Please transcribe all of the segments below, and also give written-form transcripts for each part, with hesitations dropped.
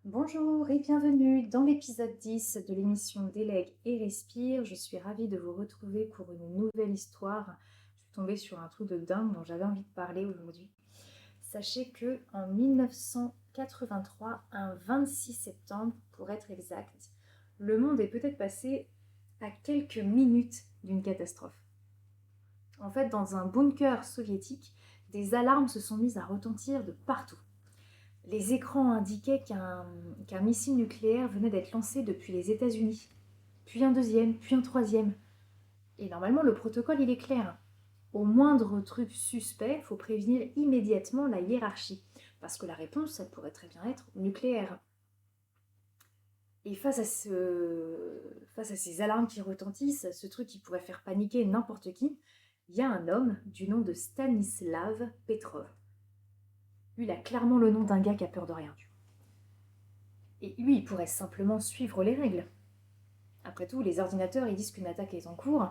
Bonjour et bienvenue dans l'épisode 10 de l'émission Délègue et Respire. Je suis ravie de vous retrouver pour une nouvelle histoire. Je suis tombée sur un truc de dingue dont j'avais envie de parler aujourd'hui. Sachez que en 1983, un 26 septembre pour être exact, le monde est peut-être passé à quelques minutes d'une catastrophe. En fait, dans un bunker soviétique, des alarmes se sont mises à retentir de partout. Les écrans indiquaient qu'un missile nucléaire venait d'être lancé depuis les États-Unis, puis un deuxième, puis un troisième. Et normalement, le protocole, il est clair. Au moindre truc suspect, il faut prévenir immédiatement la hiérarchie, parce que la réponse, ça pourrait très bien être nucléaire. Et face à ces alarmes qui retentissent, ce truc qui pourrait faire paniquer n'importe qui, il y a un homme du nom de Stanislav Petrov. Lui, il a clairement le nom d'un gars qui a peur de rien. Et lui, il pourrait simplement suivre les règles. Après tout, les ordinateurs, ils disent qu'une attaque est en cours,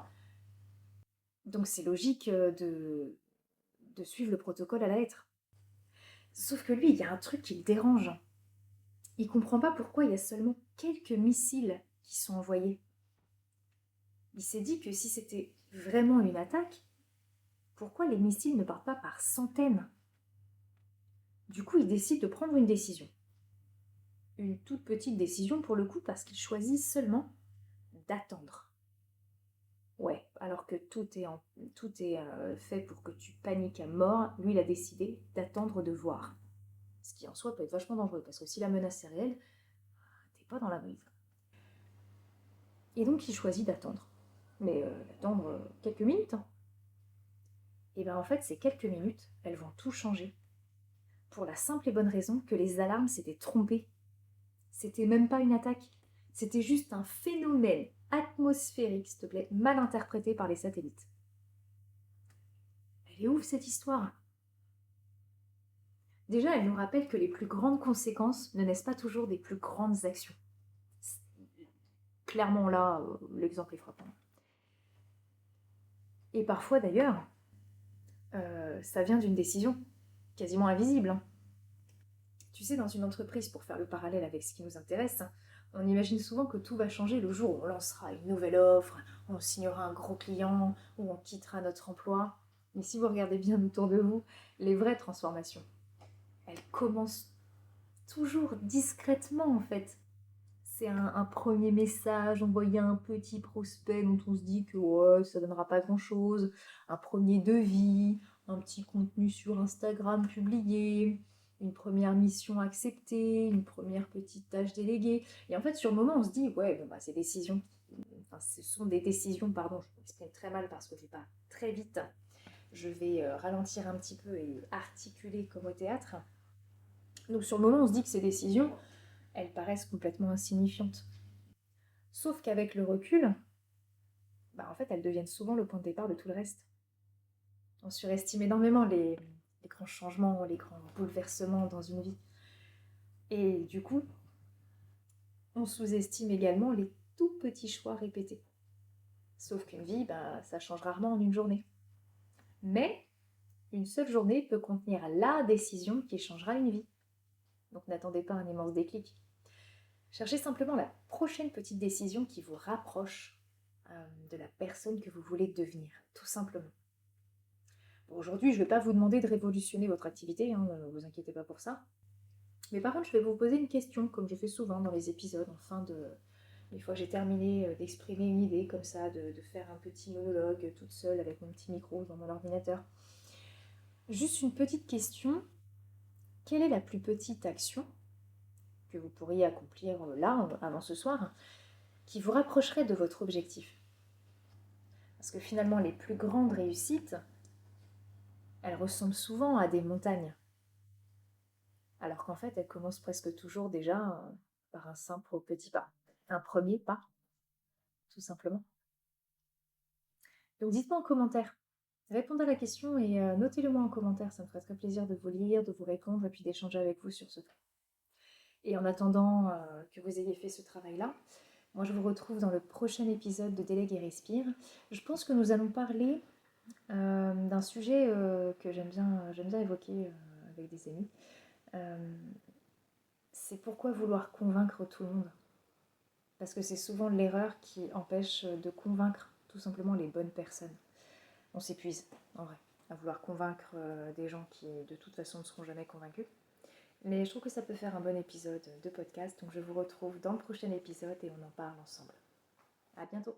donc c'est logique de suivre le protocole à la lettre. Sauf que lui, il y a un truc qui le dérange. Il comprend pas pourquoi il y a seulement quelques missiles qui sont envoyés. Il s'est dit que si c'était vraiment une attaque, pourquoi les missiles ne partent pas par centaines? Du coup, il décide de prendre une décision. Une toute petite décision pour le coup, parce qu'il choisit seulement d'attendre. Ouais, alors que tout est fait pour que tu paniques à mort, lui, il a décidé d'attendre de voir. Ce qui en soi peut être vachement dangereux, parce que si la menace est réelle, t'es pas dans la brise. Et donc il choisit d'attendre. Mais d'attendre quelques minutes. Hein. Et bien en fait, ces quelques minutes, elles vont tout changer. Pour la simple et bonne raison que les alarmes s'étaient trompées. C'était même pas une attaque. C'était juste un phénomène atmosphérique, s'il te plaît, mal interprété par les satellites. Elle est ouf cette histoire. Déjà, elle nous rappelle que les plus grandes conséquences ne naissent pas toujours des plus grandes actions. Clairement là, l'exemple est frappant. Et parfois d'ailleurs, ça vient d'une décision quasiment invisible. Hein. Tu sais, dans une entreprise, pour faire le parallèle avec ce qui nous intéresse, hein, on imagine souvent que tout va changer le jour où on lancera une nouvelle offre, où on signera un gros client, où on quittera notre emploi. Mais si vous regardez bien autour de vous, les vraies transformations, elles commencent toujours discrètement en fait. C'est un premier message envoyé à un petit prospect dont on se dit que ouais, ça donnera pas grand chose, un premier devis, un petit contenu sur Instagram publié, une première mission acceptée, une première petite tâche déléguée. Et en fait, sur le moment, on se dit ouais, bon, bah, enfin, ce sont des décisions, pardon, je m'exprime très mal parce que je vais pas très vite. Je vais ralentir un petit peu et articuler comme au théâtre. Donc sur le moment, on se dit que ces décisions, elles paraissent complètement insignifiantes. Sauf qu'avec le recul, bah en fait, elles deviennent souvent le point de départ de tout le reste. On surestime énormément les grands changements, les grands bouleversements dans une vie. Et du coup, on sous-estime également les tout petits choix répétés. Sauf qu'une vie, bah, ça change rarement en une journée. Mais une seule journée peut contenir la décision qui changera une vie. Donc n'attendez pas un immense déclic. Cherchez simplement la prochaine petite décision qui vous rapproche de la personne que vous voulez devenir, tout simplement. Bon, aujourd'hui, je ne vais pas vous demander de révolutionner votre activité, hein, ne vous inquiétez pas pour ça. Mais par contre, je vais vous poser une question, comme je fais souvent dans les épisodes, une fois que j'ai terminé d'exprimer une idée comme ça, de faire un petit monologue toute seule avec mon petit micro dans mon ordinateur. Juste une petite question. Quelle est la plus petite action que vous pourriez accomplir là, avant ce soir, qui vous rapprocherait de votre objectif? Parce que finalement, les plus grandes réussites, elles ressemblent souvent à des montagnes. Alors qu'en fait, elles commencent presque toujours déjà par un simple petit pas. Un premier pas, tout simplement. Donc dites-moi en commentaire. Répondez à la question et notez-le moi en commentaire. Ça me ferait très plaisir de vous lire, de vous répondre et puis d'échanger avec vous sur ce truc. Et en attendant que vous ayez fait ce travail-là, moi je vous retrouve dans le prochain épisode de Délègue et Respire. Je pense que nous allons parler d'un sujet que j'aime bien évoquer avec des amis. c'est pourquoi vouloir convaincre tout le monde? Parce que c'est souvent l'erreur qui empêche de convaincre tout simplement les bonnes personnes. On s'épuise, en vrai, à vouloir convaincre des gens qui de toute façon ne seront jamais convaincus. Mais je trouve que ça peut faire un bon épisode de podcast, donc je vous retrouve dans le prochain épisode et on en parle ensemble. À bientôt!